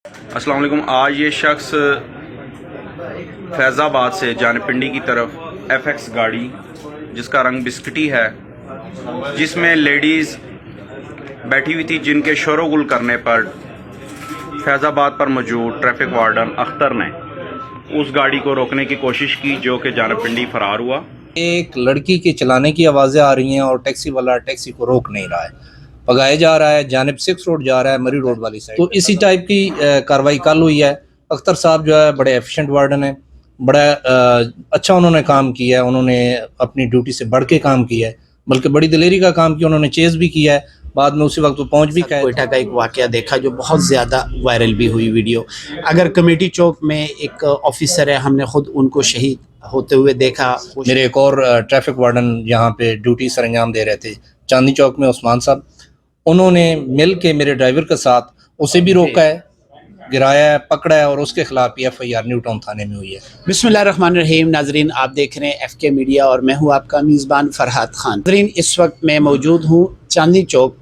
السلام علیکم۔ آج یہ شخص فیض آباد سے جانب پنڈی کی طرف ایف ایکس گاڑی جس کا رنگ بسکٹی ہے، جس میں لیڈیز بیٹھی ہوئی تھی، جن کے شور و غل کرنے پر فیض آباد پر موجود ٹریفک وارڈن اختر نے اس گاڑی کو روکنے کی کوشش کی، جو کہ جانب پنڈی فرار ہوا۔ ایک لڑکی کے چلانے کی آوازیں آ رہی ہیں اور ٹیکسی والا ٹیکسی کو روک نہیں رہا ہے، پگائے جا رہا ہے، جانب 6 روڈ جا رہا ہے، مری روڈ والی سائڈ۔ تو اسی ٹائپ کی کاروائی کل ہوئی ہے۔ اختر صاحب جو ہے بڑے ایفیشینٹ وارڈن ہیں، بڑا اچھا انہوں نے کام کیا ہے، انہوں نے اپنی ڈیوٹی سے بڑھ کے کام کیا ہے، بلکہ بڑی دلیری کا کام کیا، انہوں نے چیز بھی کیا ہے، بعد میں اسی وقت وہ پہنچ بھی گئے۔ کوئٹہ کا ایک واقعہ دیکھا جو بہت زیادہ وائرل بھی ہوئی ویڈیو۔ اگر کمیٹی چوک میں ایک آفیسر ہے، ہم نے خود ان کو شہید ہوتے ہوئے دیکھا۔ میرے ایک اور ٹریفک وارڈن یہاں پہ ڈیوٹی سر انجام دے رہے تھے چاندنی چوک میں، عثمان صاحب، انہوں نے مل کے میرے ڈرائیور کے ساتھ اسے بھی روکا ہے، گرایا ہے، پکڑا ہے، اور اس کے خلاف بھی F I R New Town تھانے میں ہوئی ہے۔ بسم اللہ الرحمن الرحیم۔ ناظرین، آپ دیکھ رہے ہیں ایف کے میڈیا اور میں ہوں آپ کا میزبان فرحات خان۔ ناظرین، اس وقت میں موجود ہوں Chandni Chowk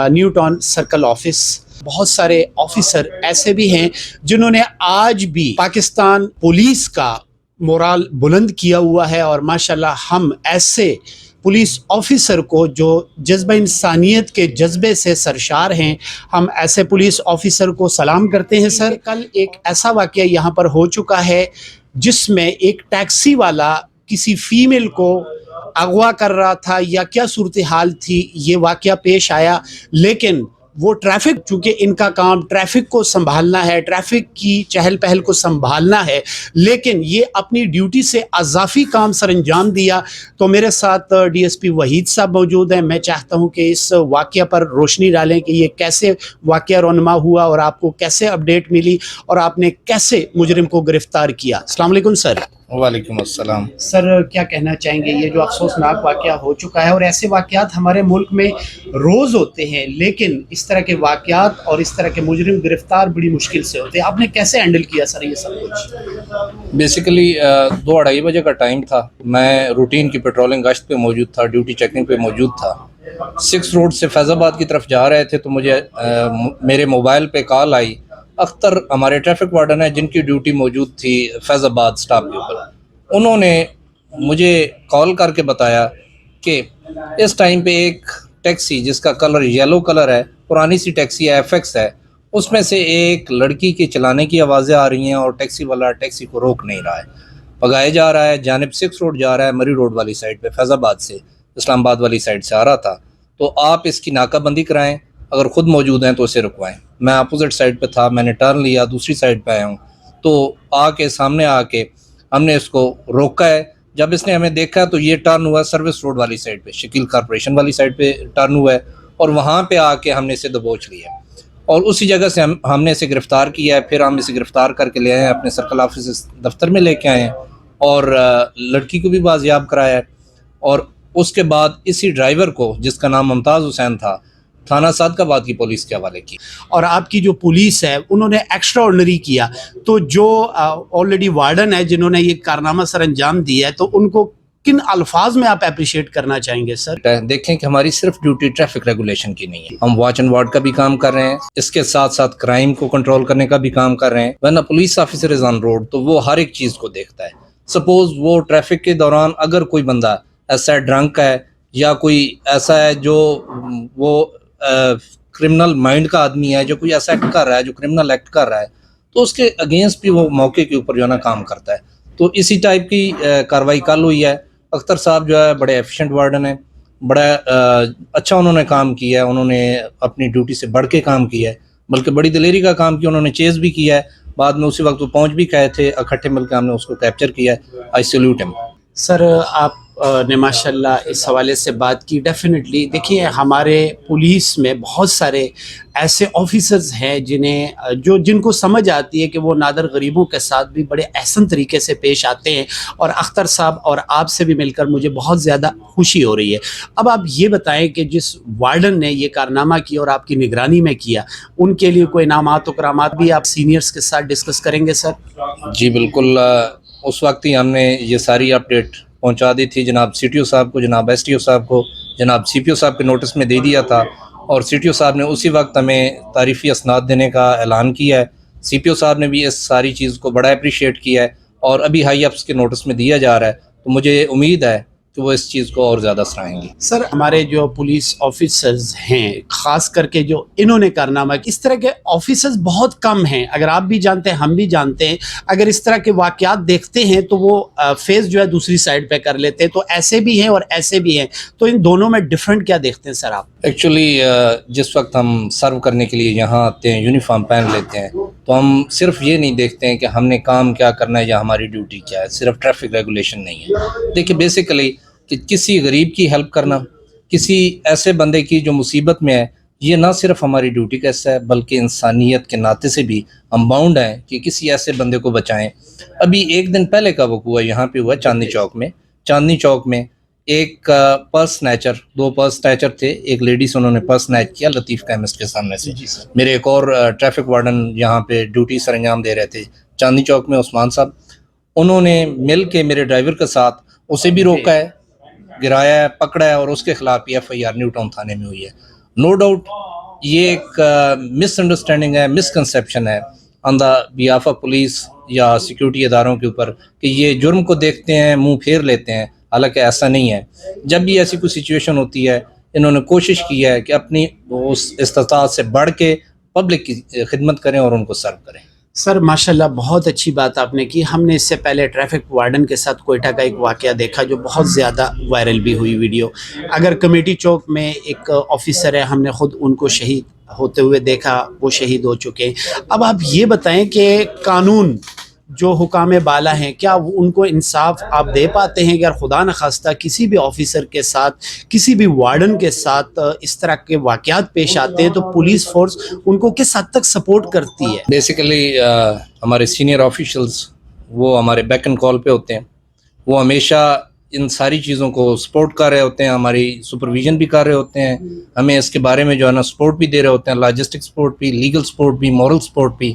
new town circle office. بہت سارے آفیسر ایسے بھی ہیں جنہوں نے آج بھی پاکستان پولیس کا مورال بلند کیا ہوا ہے، اور ماشاءاللہ ہم ایسے پولیس آفیسر کو جو جذبہ انسانیت کے جذبے سے سرشار ہیں، ہم ایسے پولیس آفیسر کو سلام کرتے ہیں۔ سر، کل ایک ایسا واقعہ یہاں پر ہو چکا ہے جس میں ایک ٹیکسی والا کسی فیمیل کو اغوا کر رہا تھا، یا کیا صورتحال تھی یہ واقعہ پیش آیا، لیکن وہ ٹریفک، چونکہ ان کا کام ٹریفک کو سنبھالنا ہے، ٹریفک کی چہل پہل کو سنبھالنا ہے، لیکن یہ اپنی ڈیوٹی سے اضافی کام سر انجام دیا۔ تو میرے ساتھ ڈی ایس پی وحید صاحب موجود ہیں۔ میں چاہتا ہوں کہ اس واقعہ پر روشنی ڈالیں کہ یہ کیسے واقعہ رونما ہوا، اور آپ کو کیسے اپڈیٹ ملی، اور آپ نے کیسے مجرم کو گرفتار کیا۔ السلام علیکم سر۔ وعلیکم السلام۔ سر، کیا کہنا چاہیں گے؟ یہ جو افسوسناک واقعہ ہو چکا ہے، اور ایسے واقعات ہمارے ملک میں روز ہوتے ہیں، لیکن اس طرح کے واقعات اور اس طرح کے مجرم گرفتار بڑی مشکل سے ہوتے ہیں۔ آپ نے کیسے ہینڈل کیا سر یہ سب کچھ؟ بیسیکلی 2-2:30 بجے کا ٹائم تھا، میں روٹین کی پیٹرولنگ گشت پہ موجود تھا، ڈیوٹی چیکنگ پہ موجود تھا۔ 6 روڈ سے فیض آباد کی طرف جا رہے تھے تو مجھے میرے موبائل پہ کال آئی۔ اختر ہمارے ٹریفک وارڈن ہیں جن کی ڈیوٹی موجود تھی فیض آباد سٹاپ کے اوپر، انہوں نے مجھے کال کر کے بتایا کہ اس ٹائم پہ ایک ٹیکسی جس کا کلر یلو کلر ہے، پرانی سی ٹیکسی ہے، ایف ایکس ہے، اس میں سے ایک لڑکی کے چلانے کی آوازیں آ رہی ہیں اور ٹیکسی والا ٹیکسی کو روک نہیں رہا ہے، پگائے جا رہا ہے، جانب 6 روڈ جا رہا ہے، مری روڈ والی سائڈ پہ، فیض آباد سے اسلام آباد والی سائڈ سے آ رہا تھا، تو آپ اس کی ناکہ بندی کرائیں، اگر خود موجود ہیں تو اسے رکوائیں۔ میں اپوزٹ سائڈ پہ تھا، میں نے ٹرن لیا، دوسری سائڈ پہ آیا ہوں، تو سامنے آ کے ہم نے اس کو روکا ہے۔ جب اس نے ہمیں دیکھا تو یہ ٹرن ہوا سروس روڈ والی سائڈ پہ، شکیل کارپوریشن والی سائڈ پہ ٹرن ہوا ہے، اور وہاں پہ آ کے ہم نے اسے دبوچ لیا، اور اسی جگہ سے ہم نے اسے گرفتار کیا ہے۔ پھر ہم اسے گرفتار کر کے لے آئے ہیں، اپنے سرکل آفس دفتر میں لے کے آئے ہیں، اور لڑکی کو بھی بازیاب کرایا ہے، اور اس کے بعد اسی ڈرائیور کو جس کا نام ممتاز حسین تھا، تھانہ صادقآباد کی پولیس کے حوالے کی۔ اور آپ کی جو پولیس ہے انہوں نے ایکسٹرا آرڈنری کیا، تو جو آلریڈی وارڈن ہے جنہوں نے یہ کارنامہ سر انجام دیا ہے، تو ان کو کن الفاظ میں آپ اپریشیٹ کرنا چاہیں گے سر؟ دیکھیں کہ ہماری صرف ڈیوٹی ٹریفک ریگولیشن کی نہیں ہے، ہم واچ اینڈ وارڈ کا بھی کام کر رہے ہیں، اس کے ساتھ ساتھ کرائم کو کنٹرول کرنے کا بھی کام کر رہے ہیں، ورنہ police officer is on road تو وہ ہر ایک چیز کو دیکھتا ہے۔ سپوز وہ ٹریفک کے دوران اگر کوئی بندہ ایسا ڈرنک ہے، یا کوئی ایسا ہے جو وہ کرمنل مائنڈ کا آدمی ہے، جو کوئی ایسا ایکٹ کر رہا ہے، جو کرمنل ایکٹ کر رہا ہے، تو اس کے اگینسٹ بھی وہ موقع کے اوپر جو ہے نا کام کرتا ہے۔ تو اسی ٹائپ کی کاروائی کل ہوئی ہے۔ اختر صاحب جو ہے بڑے ایفیشینٹ وارڈن ہیں، بڑا اچھا انہوں نے کام کیا ہے، انہوں نے اپنی ڈیوٹی سے بڑھ کے کام کیا ہے، بلکہ بڑی دلیری کا کام کیا، انہوں نے چیز بھی کیا ہے، بعد میں اسی وقت وہ پہنچ بھی گئے تھے، اکٹھے مل کے ہم نے اس کو کیپچر کیا ہے۔ آئی سیلیوٹ ہم۔ سر، آپ نے ماشاءاللہ اس حوالے سے بات کی۔ ڈیفینیٹلی دیکھیے، ہمارے پولیس میں بہت سارے ایسے آفیسرز ہیں جن کو سمجھ آتی ہے کہ وہ نادر غریبوں کے ساتھ بھی بڑے احسن طریقے سے پیش آتے ہیں، اور اختر صاحب اور آپ سے بھی مل کر مجھے بہت زیادہ خوشی ہو رہی ہے۔ اب آپ یہ بتائیں کہ جس وارڈن نے یہ کارنامہ کیا اور آپ کی نگرانی میں کیا، ان کے لیے کوئی انعامات و کرامات بھی آپ سینئرز کے ساتھ ڈسکس کریں گے سر؟ جی بالکل، اس وقت ہی ہم نے یہ ساری اپڈیٹ پہنچا دی تھی جناب سی ٹی او صاحب کو، جناب ایس ٹی او صاحب کو، جناب سی پی او صاحب کے نوٹس میں دے دیا تھا، اور سی ٹی او صاحب نے اسی وقت ہمیں تعریفی اسناد دینے کا اعلان کیا ہے۔ سی پی او صاحب نے بھی اس ساری چیز کو بڑا اپریشیٹ کیا ہے اور ابھی ہائی اپس کے نوٹس میں دیا جا رہا ہے، تو مجھے امید ہے کہ وہ اس چیز کو اور زیادہ سراہیں گے۔ سر ہمارے جو پولیس آفیسرز ہیں، خاص کر کے جو انہوں نے کارنامہ، اس طرح کے آفیسرز بہت کم ہیں، اگر آپ بھی جانتے ہیں ہم بھی جانتے ہیں، اگر اس طرح کے واقعات دیکھتے ہیں تو وہ فیس جو ہے دوسری سائڈ پہ کر لیتے ہیں، تو ایسے بھی ہیں اور ایسے بھی ہیں، تو ان دونوں میں ڈفرینٹ کیا دیکھتے ہیں سر آپ؟ ایکچولی جس وقت ہم سرو کرنے کے لیے یہاں آتے ہیں، یونیفارم پہن لیتے ہیں، تو ہم صرف یہ نہیں دیکھتے ہیں کہ ہم نے کام کیا کرنا ہے یا ہماری ڈیوٹی کیا ہے، صرف ٹریفک ریگولیشن نہیں ہے۔ دیکھیے بیسیکلی کہ کسی غریب کی ہیلپ کرنا، کسی ایسے بندے کی جو مصیبت میں ہے، یہ نہ صرف ہماری ڈیوٹی کا حصہ ہے بلکہ انسانیت کے ناطے سے بھی ہم باؤنڈ ہیں کہ کسی ایسے بندے کو بچائیں۔ ابھی ایک دن پہلے کا وقوع یہاں پہ ہوا چاندنی چوک میں ایک پرس سنیچر، 2 پرس سنیچر تھے، ایک لیڈی سے انہوں نے پرس سنیچ کیا لطیف کیمسٹ کے سامنے سے۔ میرے ایک اور ٹریفک وارڈن یہاں پہ ڈیوٹی سر انجام دے رہے تھے چاندنی چوک میں، عثمان صاحب، انہوں نے مل کے میرے ڈرائیور کے ساتھ اسے بھی روکا ہے، گرایا ہے، پکڑا ہے، اور اس کے خلاف بھی F I R New Town تھانے میں ہوئی ہے۔ نو ڈاؤٹ یہ ایک مس انڈرسٹینڈنگ ہے، مس کنسیپشن ہے آن دا بیہاف آف پولیس یا سیکیورٹی اداروں کے اوپر کہ یہ جرم کو دیکھتے ہیں، منہ پھیر لیتے ہیں، حالانکہ ایسا نہیں ہے۔ جب بھی ایسی کوئی سچویشن ہوتی ہے، انہوں نے کوشش کی ہے کہ اپنی اس استطاعت سے بڑھ کے پبلک کی خدمت کریں اور ان کو سرو کریں۔ سر ماشاءاللہ بہت اچھی بات آپ نے کی۔ ہم نے اس سے پہلے ٹریفک وارڈن کے ساتھ کوئٹہ کا ایک واقعہ دیکھا جو بہت زیادہ وائرل بھی ہوئی ویڈیو۔ اگر کمیٹی چوک میں ایک آفیسر ہے، ہم نے خود ان کو شہید ہوتے ہوئے دیکھا، وہ شہید ہو چکے ہیں۔ اب آپ یہ بتائیں کہ قانون جو حکام بالا ہیں، کیا ان کو انصاف آپ دے پاتے ہیں کہ اگر خدا نخواستہ کسی بھی آفیسر کے ساتھ، کسی بھی وارڈن کے ساتھ اس طرح کے واقعات پیش آتے ہیں تو پولیس فورس ان کو کس حد تک سپورٹ کرتی ہے؟ بیسیکلی ہمارے سینئر آفیشلز وہ ہمارے بیک اینڈ کال پہ ہوتے ہیں، وہ ہمیشہ ان ساری چیزوں کو سپورٹ کر رہے ہوتے ہیں، ہماری سپرویژن بھی کر رہے ہوتے ہیں، ہمیں اس کے بارے میں جو ہے نا سپورٹ بھی دے رہے ہوتے ہیں، لاجسٹک سپورٹ بھی، لیگل سپورٹ بھی، مورل سپورٹ بھی۔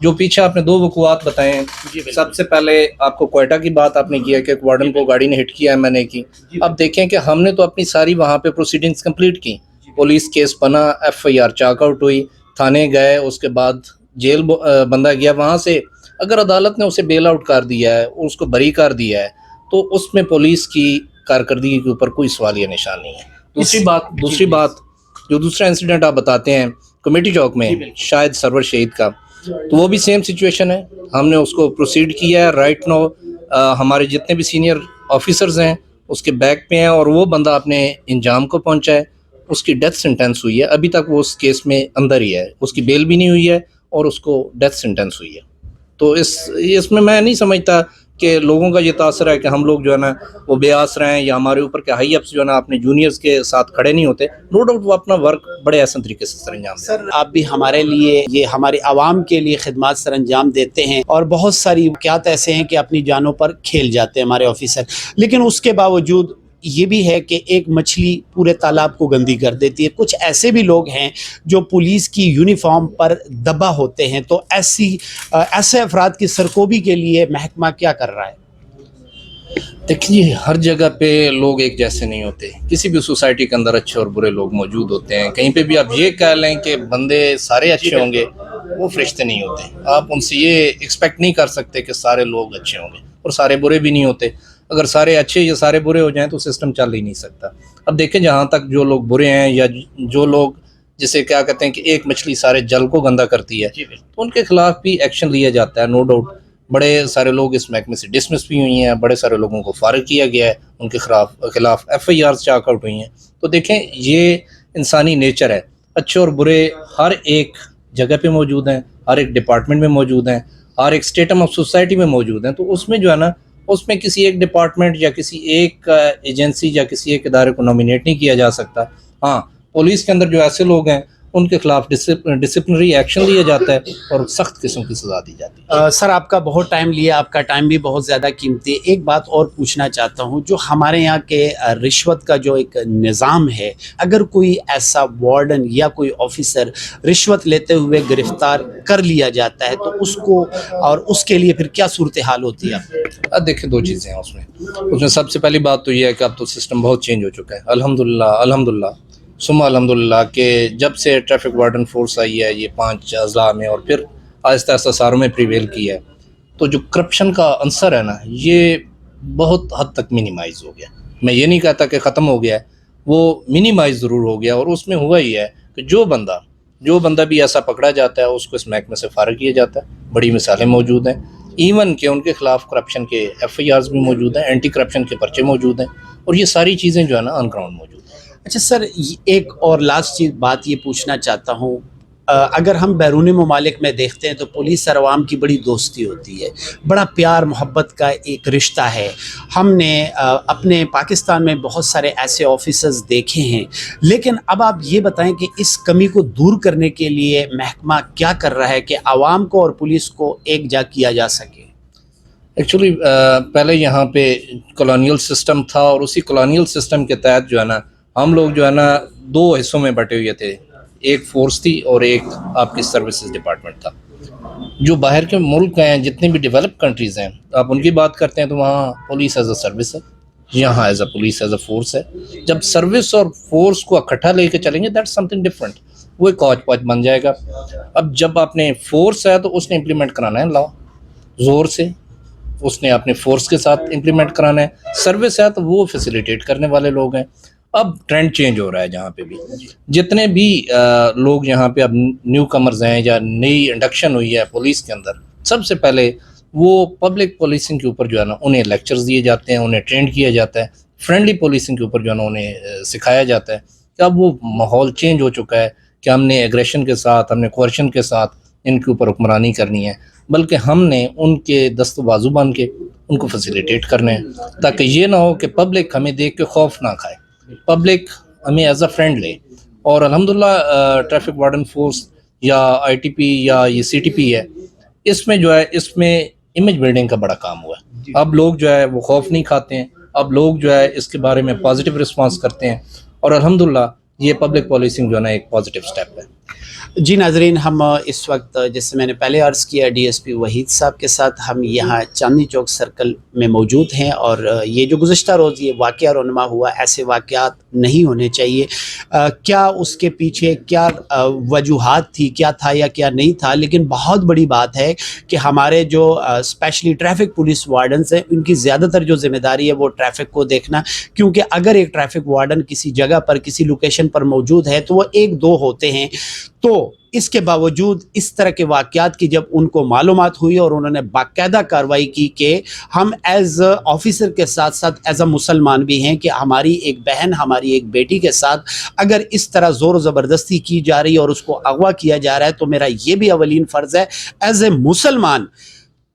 جو پیچھے آپ نے 2 وقوعات بتائے ہیں، سب سے پہلے آپ کو کوئٹہ کی بات آپ نے کیا کہ ایک وارڈن کو گاڑی نے ہٹ کیا ہے، میں نے کی۔ اب دیکھیں کہ ہم نے تو اپنی ساری وہاں پہ پروسیڈنگز کمپلیٹ کی، پولیس کیس بنا، F I R chalk out ہوئی، تھانے گئے، اس کے بعد جیل بندہ گیا، وہاں سے اگر عدالت نے اسے بیل آؤٹ کر دیا ہے، اس کو بری کر دیا ہے، تو اس میں پولیس کی کارکردگی کے اوپر کوئی سوالیہ نشان نہیں ہے۔ دوسری بات جو دوسرا انسیڈنٹ آپ بتاتے ہیں کمیٹی چوک میں شاید سرور شہید کا، تو وہ بھی سیم سچویشن ہے، ہم نے اس کو پروسیڈ کیا ہے۔ رائٹ نو ہمارے جتنے بھی سینئر آفیسرز ہیں اس کے بیک پہ ہیں، اور وہ بندہ اپنے انجام کو پہنچا ہے، اس کی ڈیتھ سینٹینس ہوئی ہے، ابھی تک وہ اس کیس میں اندر ہی ہے، اس کی بیل بھی نہیں ہوئی ہے اور اس کو ڈیتھ سینٹینس ہوئی ہے۔ تو اس میں نہیں سمجھتا کہ لوگوں کا یہ تاثر ہے کہ ہم لوگ جو ہے نا وہ بے آسر ہیں، یا ہمارے اوپر کے ہائی اپس جو ہے نا اپنے جونیئرز کے ساتھ کھڑے نہیں ہوتے۔ نو ڈاؤٹ وہ اپنا ورک بڑے احسن طریقے سے سر انجام دیتے ہیں۔ سر آپ بھی ہمارے لیے، یہ ہمارے عوام کے لیے خدمات سر انجام دیتے ہیں، اور بہت ساری واقعات ایسے ہیں کہ اپنی جانوں پر کھیل جاتے ہیں ہمارے آفیسر، لیکن اس کے باوجود یہ بھی ہے کہ ایک مچھلی پورے تالاب کو گندی کر دیتی ہے۔ کچھ ایسے بھی لوگ ہیں جو پولیس کی یونیفارم پر دبا ہوتے ہیں، تو ایسے افراد کی سرکوبی کے لیے محکمہ کیا کر رہا ہے؟ دیکھیے ہر جگہ پہ لوگ ایک جیسے نہیں ہوتے، کسی بھی سوسائٹی کے اندر اچھے اور برے لوگ موجود ہوتے ہیں۔ کہیں پہ بھی آپ یہ کہہ لیں کہ بندے سارے اچھے ہوں گے، وہ فرشتے نہیں ہوتے۔ آپ ان سے یہ ایکسپیکٹ نہیں کر سکتے کہ سارے لوگ اچھے ہوں گے، اور سارے برے بھی نہیں ہوتے۔ اگر سارے اچھے یا سارے برے ہو جائیں تو سسٹم چل ہی نہیں سکتا۔ اب دیکھیں جہاں تک جو لوگ برے ہیں، یا جو لوگ جسے کیا کہتے ہیں کہ ایک مچھلی سارے جل کو گندا کرتی ہے، تو ان کے خلاف بھی ایکشن لیا جاتا ہے، نو ڈاؤٹ۔ بڑے سارے لوگ اس محکمے سے ڈسمس بھی ہوئی ہیں، بڑے سارے لوگوں کو فارغ کیا گیا ہے، ان کے خلاف F I R chalk out ہوئی ہیں۔ تو دیکھیں یہ انسانی نیچر ہے، اچھے اور برے ہر ایک جگہ پہ موجود ہیں، ہر ایک ڈپارٹمنٹ میں موجود ہیں، ہر ایک اسٹیٹم آف سوسائٹی میں موجود ہیں۔ تو اس میں جو ہے نا، اس میں کسی ایک ڈپارٹمنٹ یا کسی ایک ایجنسی یا کسی ایک ادارے کو نامینیٹ نہیں کیا جا سکتا۔ ہاں پولیس کے اندر جو ایسے لوگ ہیں ان کے خلاف ڈسپلنری ایکشن لیا جاتا ہے اور سخت قسم کی سزا دی جاتی ہے۔ سر آپ کا بہت ٹائم لیا، آپ کا ٹائم بھی بہت زیادہ قیمتی ہے۔ ایک بات اور پوچھنا چاہتا ہوں، جو ہمارے یہاں کے رشوت کا جو ایک نظام ہے، اگر کوئی ایسا وارڈن یا کوئی آفیسر رشوت لیتے ہوئے گرفتار کر لیا جاتا ہے تو اس کو، اور اس کے لیے پھر کیا صورتحال ہوتی ہے؟ دیکھیں 2 چیزیں ہیں اس میں سب سے پہلی بات تو یہ ہے کہ اب تو سسٹم بہت چینج ہو چکا ہے، الحمدللہ ثم الحمدللہ، کہ جب سے ٹریفک وارڈن فورس آئی ہے یہ 5 اضلاع میں، اور پھر آہستہ آہستہ ساروں میں پریویل کی ہے. تو جو کرپشن کا عنصر ہے نا یہ بہت حد تک منیمائز ہو گیا. میں یہ نہیں کہتا کہ ختم ہو گیا ہے, وہ منیمائز ضرور ہو گیا, اور اس میں ہوا ہی ہے کہ جو بندہ بھی ایسا پکڑا جاتا ہے اس کو اس محکمے سے فارغ کیا جاتا ہے. بڑی مثالیں موجود ہیں, ایون کہ ان کے خلاف کرپشن کے ایف آئی آرز بھی موجود ہیں, اینٹی کرپشن کے پرچے موجود ہیں, اور یہ ساری چیزیں جو ہے نا آن گراؤنڈ موجود ہیں. اچھا سر, ایک اور لاسٹ چیز بات یہ پوچھنا چاہتا ہوں, اگر ہم بیرونی ممالک میں دیکھتے ہیں تو پولیس اور عوام کی بڑی دوستی ہوتی ہے, بڑا پیار محبت کا ایک رشتہ ہے. ہم نے اپنے پاکستان میں بہت سارے ایسے آفیسرز دیکھے ہیں, لیکن اب آپ یہ بتائیں کہ اس کمی کو دور کرنے کے لیے محکمہ کیا کر رہا ہے کہ عوام کو اور پولیس کو ایک جا کیا جا سکے؟ ایکچولی پہلے یہاں پہ کالونیل سسٹم تھا, اور اسی کالونیل سسٹم کے تحت جو ہے نا ہم لوگ جو ہے نا دو حصوں میں بٹے ہوئے تھے, ایک فورس تھی اور ایک آپ کی سروسز ڈپارٹمنٹ تھا. جو باہر کے ملک ہیں, جتنے بھی ڈیولپ کنٹریز ہیں, آپ ان کی بات کرتے ہیں تو وہاں پولیس ایز اے سروس ہے, یہاں as a police as a force ہے. جب سروس اور فورس کو اکٹھا لے کے چلیں گے دیٹس سم تھنگ ڈفرینٹ, وہ ایک کوچ پوچ بن جائے گا. اب جب آپ نے فورس ہے تو اس نے امپلیمنٹ کرانا ہے لا زور سے, اس نے اپنے فورس کے ساتھ امپلیمنٹ کرانا ہے. سروس ہے تو وہ فیسیلیٹیٹ کرنے والے لوگ ہیں. اب ٹرینڈ چینج ہو رہا ہے جہاں پہ بھی, جتنے بھی لوگ یہاں پہ اب نیو کمرز ہیں یا نئی انڈکشن ہوئی ہے پولیس کے اندر, سب سے پہلے وہ پبلک پولیسنگ کے اوپر جو ہے نا انہیں لیکچرز دیے جاتے ہیں, انہیں ٹرینڈ کیا جاتا ہے. فرینڈلی پولیسنگ کے اوپر جو ہے نا انہیں سکھایا جاتا ہے کہ اب وہ ماحول چینج ہو چکا ہے کہ ہم نے ایگریشن کے ساتھ, ہم نے کوئرشن کے ساتھ ان کے اوپر حکمرانی کرنی ہے, بلکہ ہم نے ان کے دست و بازو بن کے ان کو فیسیلیٹیٹ کرنا ہے, تاکہ یہ نہ ہو کہ پبلک ہمیں دیکھ کے خوف نہ کھائے, پبلک ہمیں ایز اے فرینڈ لے. اور الحمدللہ ٹریفک وارڈن فورس یا آئی ٹی پی یا یہ سی ٹی پی ہے, اس میں جو ہے اس میں امیج بلڈنگ کا بڑا کام ہوا ہے. اب لوگ جو ہے وہ خوف نہیں کھاتے ہیں, اب لوگ جو ہے اس کے بارے میں پازیٹیو رسپانس کرتے ہیں, اور الحمدللہ یہ پبلک پالیسنگ جو ہے نا ایک پازیٹیو سٹیپ ہے. جی ناظرین, ہم اس وقت جیسے میں نے پہلے عرض کیا ڈی ایس پی وحید صاحب کے ساتھ ہم یہاں چاندنی چوک سرکل میں موجود ہیں, اور یہ جو گزشتہ روز یہ واقعہ رونما ہوا, ایسے واقعات نہیں ہونے چاہیے. کیا اس کے پیچھے کیا وجوہات تھی, کیا تھا یا کیا نہیں تھا, لیکن بہت بڑی بات ہے کہ ہمارے جو اسپیشلی ٹریفک پولیس وارڈنز ہیں ان کی زیادہ تر جو ذمہ داری ہے وہ ٹریفک کو دیکھنا, کیونکہ اگر ایک ٹریفک وارڈن کسی جگہ پر کسی لوکیشن پر موجود ہے تو وہ ایک دو ہوتے ہیں, تو اس کے باوجود اس طرح کے واقعات کی جب ان کو معلومات ہوئی اور انہوں نے باقاعدہ کارروائی کی کہ ہم ایز آفیسر کے ساتھ ساتھ ایز اے مسلمان بھی ہیں کہ ہماری ایک بہن, ہماری ایک بیٹی کے ساتھ اگر اس طرح زور و زبردستی کی جا رہی ہے اور اس کو اغوا کیا جا رہا ہے, تو میرا یہ بھی اولین فرض ہے ایز اے مسلمان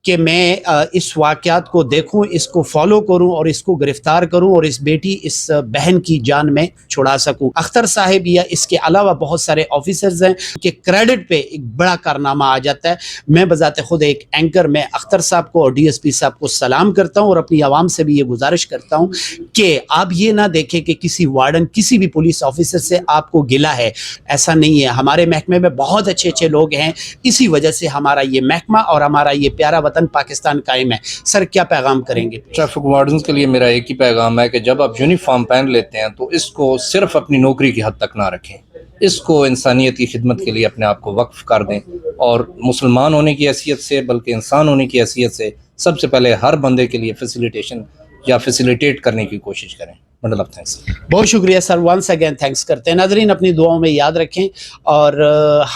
کہ میں اس واقعات کو دیکھوں, اس کو فالو کروں اور اس کو گرفتار کروں اور اس بیٹی, اس بہن کی جان میں چھڑا سکوں. اختر صاحب یا اس کے علاوہ بہت سارے آفیسرز ہیں کہ کریڈٹ پہ ایک بڑا کارنامہ آ جاتا ہے. میں بذات خود ایک اینکر, میں اختر صاحب کو اور ڈی ایس پی صاحب کو سلام کرتا ہوں اور اپنی عوام سے بھی یہ گزارش کرتا ہوں کہ آپ یہ نہ دیکھیں کہ کسی وارڈن, کسی بھی پولیس آفیسر سے آپ کو گلہ ہے, ایسا نہیں ہے. ہمارے محکمے میں بہت اچھے اچھے لوگ ہیں, اسی وجہ سے ہمارا یہ محکمہ اور ہمارا یہ پیارا وطن پاکستان قائم ہے. سر کیا پیغام کریں گے؟ ٹریفک وارڈنز کے لیے میرا ایک ہی پیغام ہے کہ جب آپ یونیفارم پہن لیتے ہیں تو اس کو صرف اپنی نوکری کی حد تک نہ رکھیں, اس کو انسانیت کی خدمت کے لیے اپنے آپ کو وقف کر دیں, اور مسلمان ہونے کی حیثیت سے بلکہ انسان ہونے کی حیثیت سے سب سے پہلے ہر بندے کے لیے فیسیلیٹیشن یا فیسیلیٹیٹ کرنے کی کوشش کریں. Bundle of thanks. بہت شکریہ سر, ونس اگین تھینکس کرتے ہیں. ناظرین اپنی دعاؤں میں یاد رکھیں, اور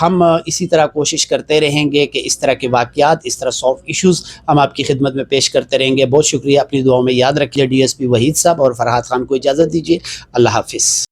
ہم اسی طرح کوشش کرتے رہیں گے کہ اس طرح کے واقعات, اس طرح سافٹ ایشوز ہم آپ کی خدمت میں پیش کرتے رہیں گے. بہت شکریہ, اپنی دعاؤں میں یاد رکھیے. ڈی ایس پی وحید صاحب اور فرحات خان کو اجازت دیجیے. اللہ حافظ.